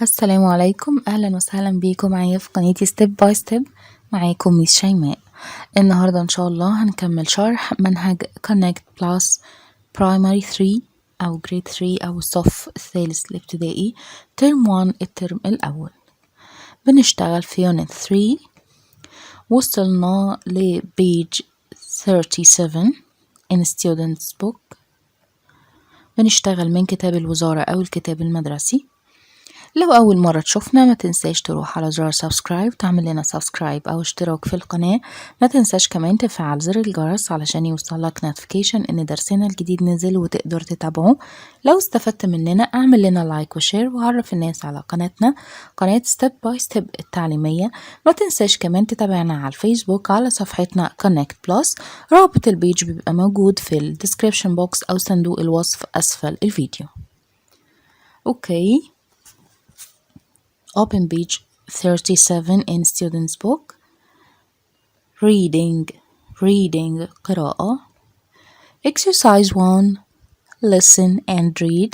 السلام عليكم، اهلا وسهلا بيكم معايا في قناتي ستيب باي ستيب. معاكم ميس شيماء. النهارده ان شاء الله هنكمل شرح منهج كونكت بلس برايمري 3 او جريد 3 او الصف الثالث الابتدائي ترم 1 الترم الاول. بنشتغل في يونت 3. وصلنا لبيج 37 in students book. بنشتغل من كتاب الوزارة او الكتاب المدرسي. لو أول مرة تشوفنا ما تنساش تروح على زرار سبسكرايب، تعمل لنا سبسكرايب أو اشتراك في القناة. ما تنساش كمان تفعل زر الجرس علشان يوصلك نوتيفيكيشن إن درسنا الجديد نزل وتقدر تتابعه. لو استفدت مننا اعمل لنا لايك وشير وعرف الناس على قناتنا، قناة ستيب باي ستيب التعليمية. ما تنساش كمان تتابعنا على الفيسبوك على صفحتنا كونكت بلس. رابط البيج بيبقى موجود في الديسكريبشن بوكس أو صندوق الوصف أسفل الفيديو. أوكي. Open page 37 in students book. Reading قراءة. Exercise 1 listen and read.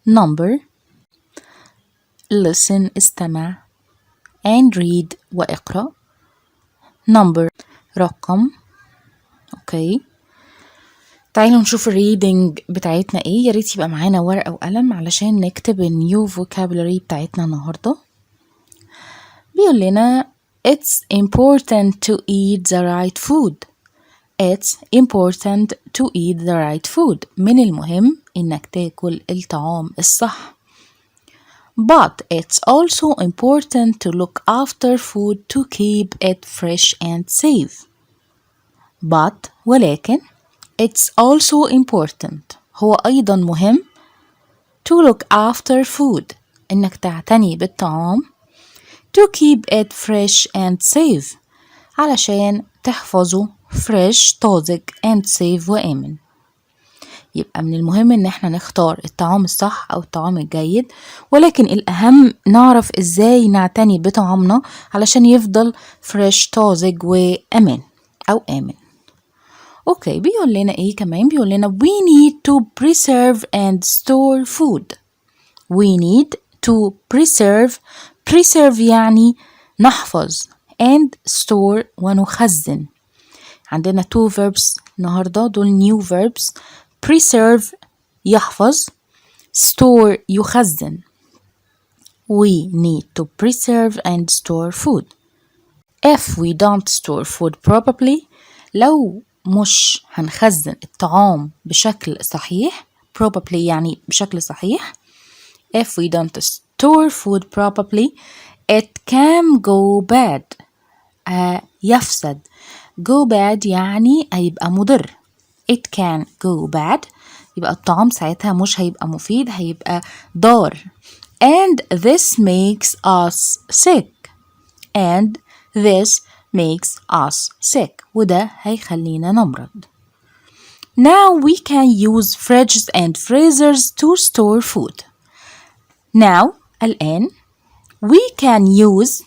Number listen استمع and read واقرأ. Number رقم. اوكي تعالوا نشوف الريدنج بتاعتنا ايه. يا ريت يبقى معانا ورقة وقلم علشان نكتب النيو vocabulary بتاعتنا النهاردة. بيقول لنا It's important to eat the right food. It's important to eat the right food. من المهم إنك تاكل الطعام الصح. But it's also important to look after food to keep it fresh and safe. But ولكن It's also important هو أيضا مهم to look after food إنك تعتني بالطعام to keep it fresh and safe علشان تحفظه fresh طازج and safe وآمن. يبقى من المهم إن احنا نختار الطعام الصح أو الطعام الجيد، ولكن الأهم نعرف إزاي نعتني بطعامنا علشان يفضل fresh طازج وآمن أو آمن. اوكي بيقول لنا ايه كمان؟ بيقول لنا we need to preserve and store food. we need to preserve يعني نحفظ and store ونخزن. عندنا two verbs النهاردة دول new verbs. preserve يحفظ، store يخزن. we need to preserve and store food. if we don't store food properly لو مش هنخزن الطعام بشكل صحيح probably يعني بشكل صحيح if we don't store food properly it can go bad. يفسد. go bad يعني هيبقى مضر. it can go bad يبقى الطعام ساعتها مش هيبقى مفيد، هيبقى ضار. and this makes us sick وده هيخلينا نمرض. Now we can use fridges and freezers to store food. Now الآن we can use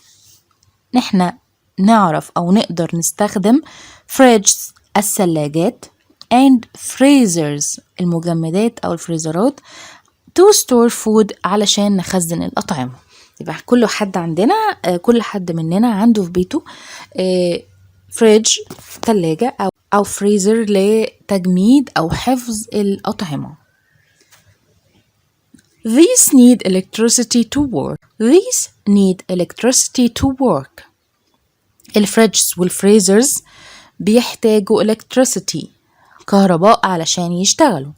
نحن نعرف أو نقدر نستخدم fridges الثلاجات and freezers المجمدات أو الفريزرات to store food علشان نخزن الأطعمة. يبقى كل حد مننا عنده في بيته فريج ثلاجة أو فريزر لتجميد أو حفظ الأطعمة. These need electricity to work. الفريجز والفريزرز بيحتاجوا electricity كهرباء علشان يشتغلوا.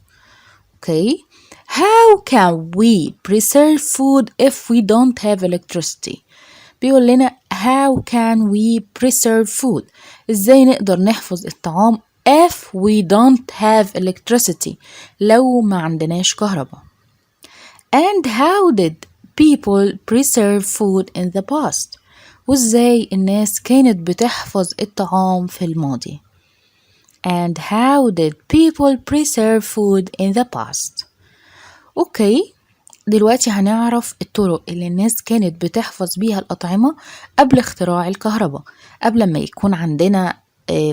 Okay. How can we preserve food if we don't have electricity? بيقول لنا how can we preserve food؟ ازاي نقدر نحفظ الطعام if we don't have electricity لو ما عندناش كهرباء. And how did people preserve food in the past؟ وازاي الناس كانت بتحفظ الطعام في الماضي. And how did people preserve food in the past؟ اوكي دلوقتي هنعرف الطرق اللي الناس كانت بتحفظ بيها الأطعمة قبل اختراع الكهرباء، قبل ما يكون عندنا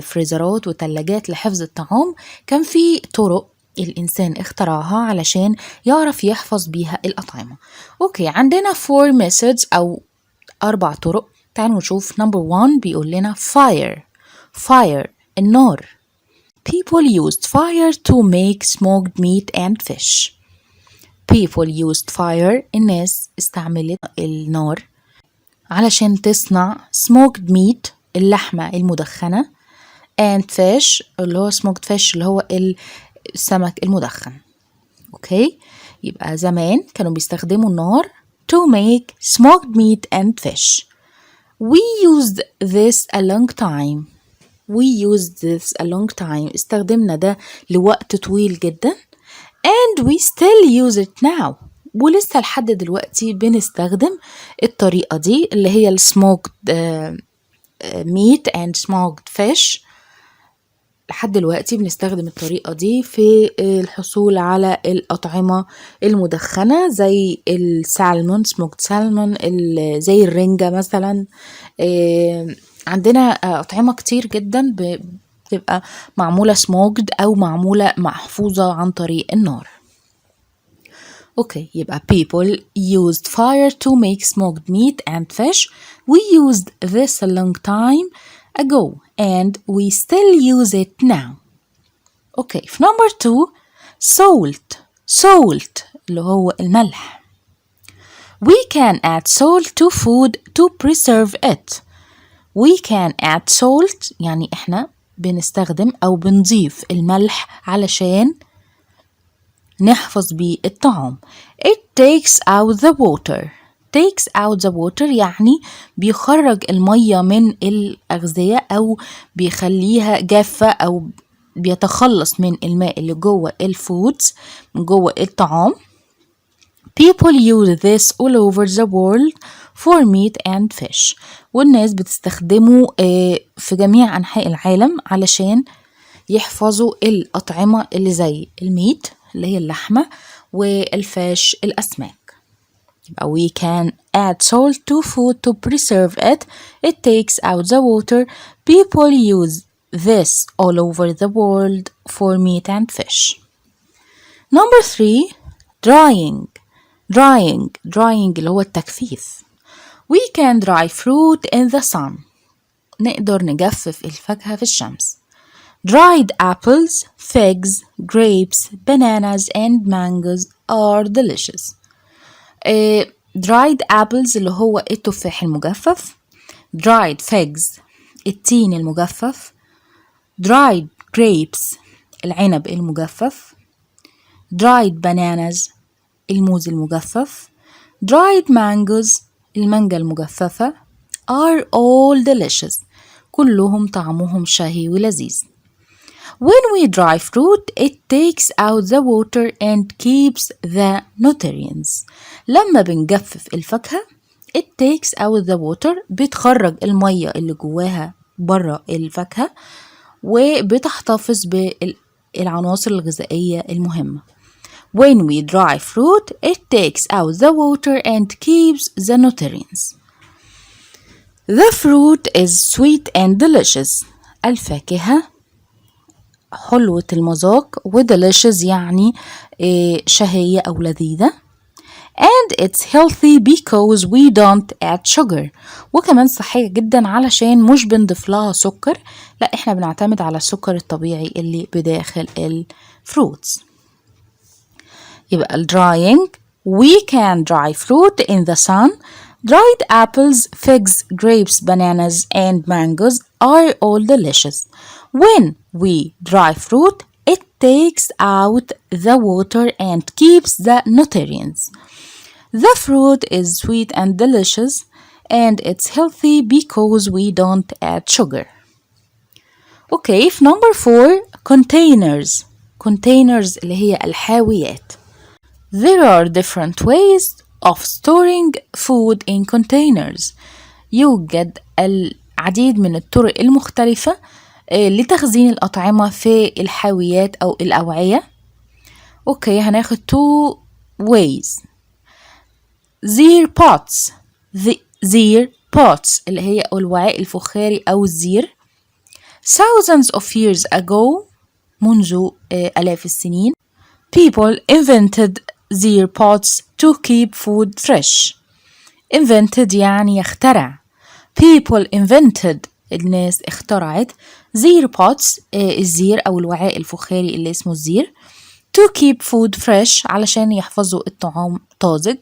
فريزرات وتلاجات لحفظ الطعام، كان في طرق الإنسان اخترعها علشان يعرف يحفظ بيها الأطعمة. أوكي، عندنا 4 methods أو 4 طرق. تعالوا نشوف. number 1 بيقول لنا fire النار. people used fire to make smoked meat and fish. people used fire الناس استعملت النار علشان تصنع smoked meat اللحمة المدخنة and fish اللي هو smoked fish اللي هو السمك المدخن. اوكي، يبقى زمان كانوا بيستخدموا النار to make smoked meat and fish. we used this a long time. استخدمنا ده لوقت طويل جدا and we still use it now. ولسه لحد دلوقتي بنستخدم الطريقة دي اللي هي smoked meat and smoked fish. لحد دلوقتي بنستخدم الطريقة دي في الحصول على الأطعمة المدخنة زي السالمون smoked salmon، زي الرنجة مثلا. عندنا أطعمة كتير جدا بتبقى معمولة smoked أو معمولة محفوظة عن طريق النار. اوكي، يبقى people used fire to make smoked meat and fish. we used this a long time ago and we still use it now. اوكي، في number 2 salt اللي هو الملح. we can add salt to food to preserve it. we can add salt يعني احنا بنستخدم او بنضيف الملح علشان نحفظ بيه الطعام. it takes out the water يعني بيخرج المية من الأغذية أو بيخليها جافة أو بيتخلص من الماء اللي جوه الفودز من جوه الطعام. people use this all over the world for meat and fish. والناس بتستخدمه في جميع أنحاء العالم علشان يحفظوا الأطعمة اللي زي الميت اللي هي اللحمة والفاش الأسماك. يبقى we can add salt to food to preserve it. it takes out the water. people use this all over the world for meat and fish. number 3 drying اللي هو التجفيف. we can dry fruit in the sun. نقدر نجفف الفاكهة في الشمس. dried apples, figs, grapes, bananas and mangoes are delicious. dried apples اللي هو التفاح المجفف. dried figs التين المجفف. dried grapes العنب المجفف. dried bananas الموز المجفف. dried mangoes المانجا المجففة. are all delicious كلهم طعمهم شهي ولذيذ. when we dry fruit it takes out the water and keeps the nutrients. لما بنجفف الفاكهة it takes out the water بتخرج المية اللي جواها برا الفاكهة وبتحتفظ بالعناصر الغذائية المهمة. when we dry fruit it takes out the water and keeps the nutrients. the fruit is sweet and delicious. الفاكهة حلوة المذاق و delicious يعني شهية أو لذيذة. and it's healthy because we don't add sugar. وكمان صحية جدا علشان مش بنضيف لها سكر، لا احنا بنعتمد على السكر الطبيعي اللي بداخل الفروتس. يبقى drying we can dry fruit in the sun. dried apples, figs, grapes, bananas and mangoes are all delicious. when we dry fruit it takes out the water and keeps the nutrients. the fruit is sweet and delicious and it's healthy because we don't add sugar. okay, في number 4 containers اللي هي الحاويات. there are different ways of storing food in containers. يوجد العديد من الطرق المختلفة لتخزين الأطعمة في الحاويات أو الأوعية. أوكي، هناخد 2 ways. زير pots اللي هي الوعاء الفخاري أو الزير. thousands of years ago منذ آلاف السنين people invented their pots to keep food fresh. invented يعني يخترع. people invented الناس اخترعت their pots الزير أو الوعاء الفخاري اللي اسمه الزير to keep food fresh علشان يحفظوا الطعام طازج.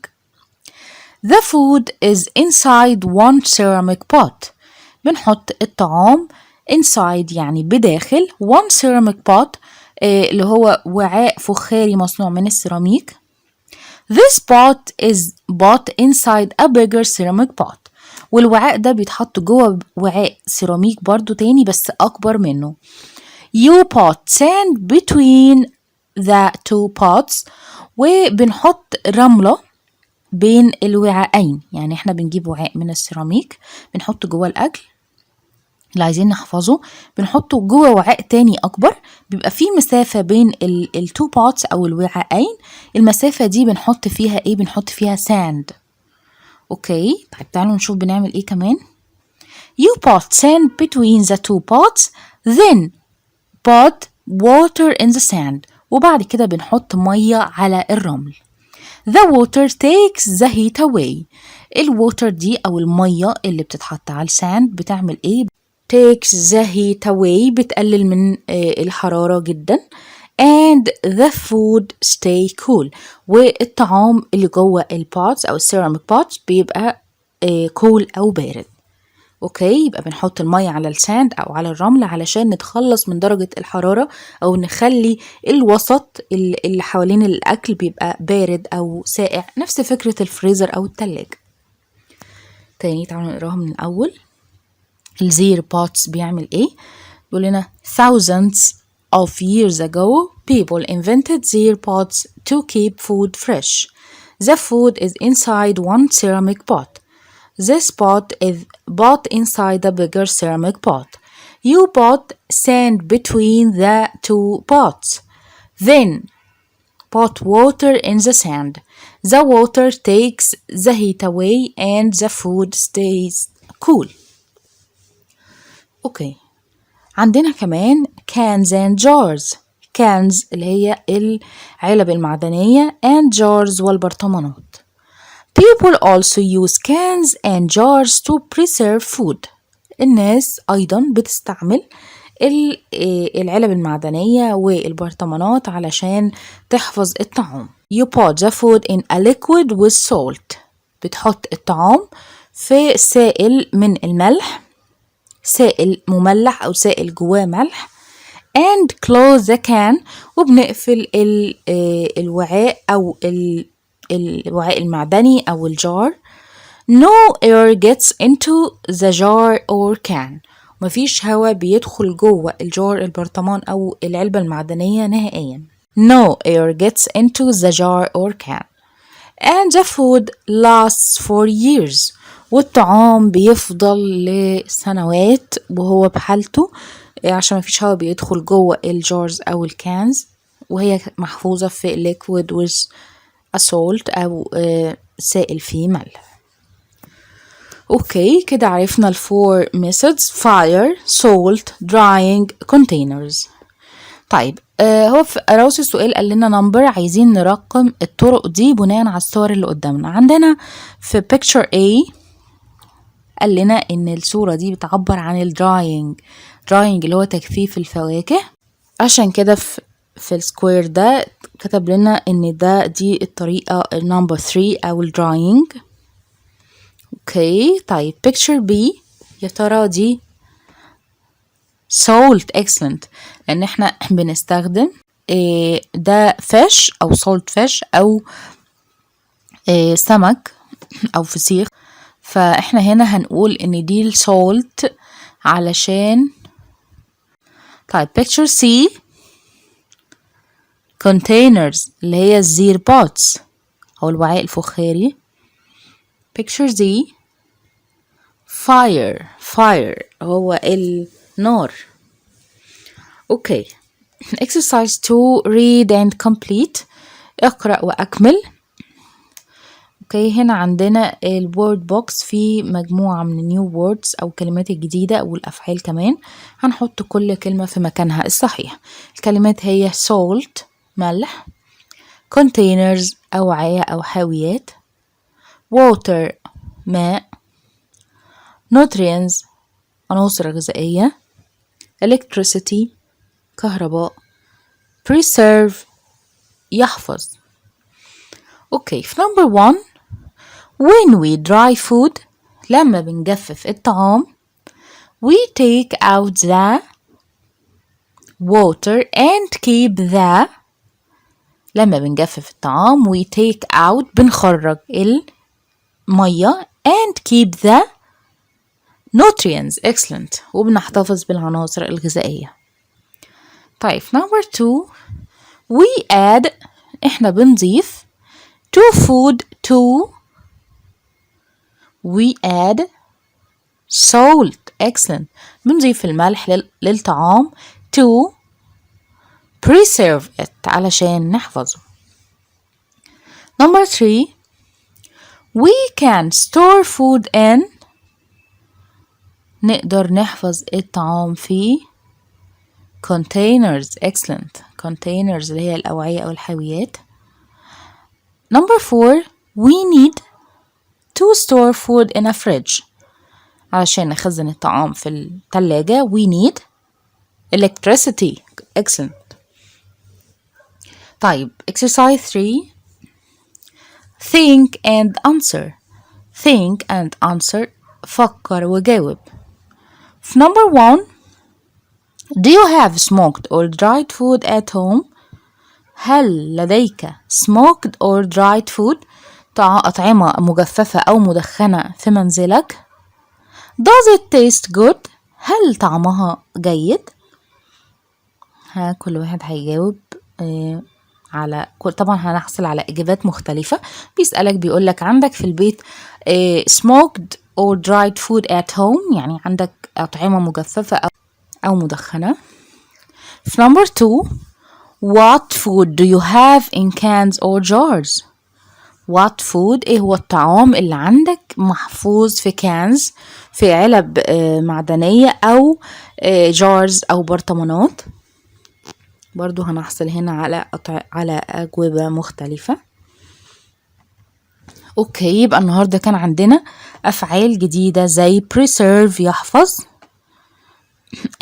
The food is inside one ceramic pot. بنحط الطعام inside يعني بداخل one ceramic pot اللي هو وعاء فخاري مصنوع من السيراميك. This pot is put inside a bigger ceramic pot. والوعاء ده بيتحط جوه وعاء سيراميك برضو تاني بس أكبر منه. You put sand between the two pots. وبنحط رملة بين الوعاءين، يعني احنا بنجيب وعاء من السيراميك بنحطه جوه الأكل اللي عايزين نحفظه، بنحطه جوه وعاء تاني أكبر بيبقى فيه مسافة بين التو بوتس أو الوعاءين. المسافة دي بنحط فيها إيه؟ بنحط فيها ساند. أوكي، طيب تعالوا نشوف بنعمل إيه كمان. You put sand between the two pots then put water in the sand. وبعد كده بنحط مية على الرمل. The water takes the heat away. الووتر دي أو المية اللي بتتحط على الساند بتعمل إيه؟ takes the heat away بتقلل من الحرارة جدا. and the food stay cool. والطعام اللي جوه البوتس أو السيراميك بوتس بيبقى cool أو بارد. اوكي، يبقى بنحط المية على الساند او على الرمل علشان نتخلص من درجة الحرارة او نخلي الوسط اللي حوالين الاكل بيبقى بارد او ساقع، نفس فكرة الفريزر او التلاجة. تاني تعالوا نقراها من الاول. الزير بوتس بيعمل ايه؟ بيقول لنا thousands of years ago people invented their pots to keep food fresh. The food is inside one ceramic pot. This pot is put inside a bigger ceramic pot. You put sand between the two pots. Then put water in the sand. The water takes the heat away and the food stays cool. Okay. عندنا كمان cans and jars. cans اللي هي العلب المعدنية and jars والبرطمانات. People also use cans and jars to preserve food. الناس أيضا بتستعمل العلب المعدنية والبرطمانات علشان تحفظ الطعام. You put the food in a liquid with salt. بتحط الطعام في سائل من الملح، سائل مملح أو سائل جواه ملح. and close the can. وبنقفل الوعاء أو الوعاء المعدني أو الجار. No air gets into the jar or can. مفيش هواء بيدخل جوه الجار البرطمان أو العلبة المعدنية نهائيا. No air gets into the jar or can. And the food lasts for years. والطعام بيفضل لسنوات وهو بحالته عشان مفيش هواء بيدخل جوه الجارز أو الكانز، وهي محفوظة في liquid with salt أو سائل فيه ملح. اوكي كده عرفنا الفور methods: fire, salt, drying, containers. طيب هو في رأس السؤال قال لنا نمبر، عايزين نرقم الطرق دي بناء على الصور اللي قدامنا. عندنا في picture A قال لنا ان الصورة دي بتعبر عن الدراينج اللي هو تجفيف الفواكه، عشان كده في السكوير ده كتب لنا ان دي الطريقة نمبر 3 او الدراينج. اوكي طيب picture B يا ترى دي salt. excellent، لان احنا بنستخدم ده fish او salt fish او سمك او فسيخ، فاحنا هنا هنقول ان دي السولت علشان. طيب picture C containers اللي هي الزير بوتس او الوعاء الفخاري. picture D fire هو النار. اوكي exercise 2 read and complete. اقرأ واكمل. اوكي، هنا عندنا الوورد بوكس فيه مجموعة من النيو ووردز او الكلمات الجديدة او الافعال كمان. هنحط كل كلمة في مكانها الصحيح. الكلمات هي salt ملح، containers اوعية او حاويات، water ماء، nutrients عناصر غذائية، electricity كهرباء، preserve يحفظ. اوكي، في number 1 when we dry food لما بنجفف الطعام we take out the water and keep the لما بنجفف الطعام we take out بنخرج المية and keep the nutrients excellent وبنحتفظ بالعناصر الغذائية. طيب number 2 we add احنا بنضيف to food to we add salt excellent بنضيف الملح للطعام to preserve it علشان نحفظه. number 3 we can store food in نقدر نحفظ الطعام في containers excellent containers اللي هي الأوعية أو الحاويات. number 4 we need to store food in a fridge علشان نخزن الطعام في الثلاجة we need electricity excellent. طيب exercise 3 think and answer think and answer فكر وجاوب. في number 1 do you have smoked or dried food at home هل لديك smoked or dried food أطعمة مجففة أو مدخنة في منزلك. does it taste good هل طعمها جيد. كل واحد هيجاوب على طبعا هنحصل على إجابات مختلفة. بيسألك بيقولك عندك في البيت smoked or dried food at home يعني عندك أطعمة مجففة أو مدخنة. في number 2 what food do you have in cans or jars what food ايه هو الطعام اللي عندك محفوظ في cans في علب معدنية أو jars أو برطمانات. برضو هنحصل هنا على أجوبة مختلفة. اوكي، يبقى النهاردة كان عندنا أفعال جديدة زي preserve يحفظ،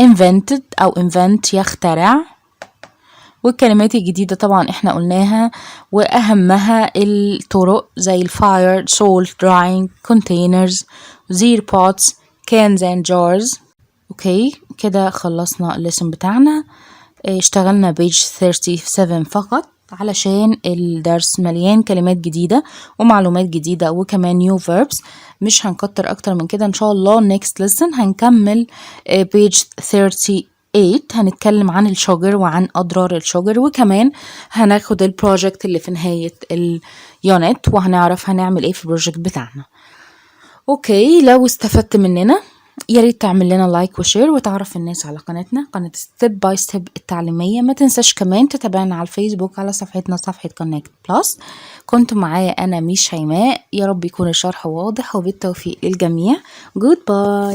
invented أو invent يخترع، والكلمات الجديدة طبعا احنا قلناها وأهمها الطرق زي الفاير salt drying containers زير pots cans and jars. اوكي كده خلصنا الليسن بتاعنا. اشتغلنا page 37 فقط علشان الدرس مليان كلمات جديدة ومعلومات جديدة وكمان new verbs. مش هنكتر اكتر من كده ان شاء الله. next lesson هنكمل page 38 هنتكلم عن الشجر وعن اضرار الشجر وكمان هناخد البروجكت اللي في نهاية اليونت وهنعرف هنعمل ايه في البروجكت بتاعنا. اوكي، لو استفدت مننا يا ريت تعمل لنا لايك وشير وتعرف الناس على قناتنا قناة ستيب باي ستيب التعليمية. ما تنساش كمان تتابعنا على الفيسبوك على صفحتنا صفحة كونكت بلس. كنت معايا أنا ميس شيماء. يا رب يكون الشرح واضح وبالتوفيق للجميع. جود باي.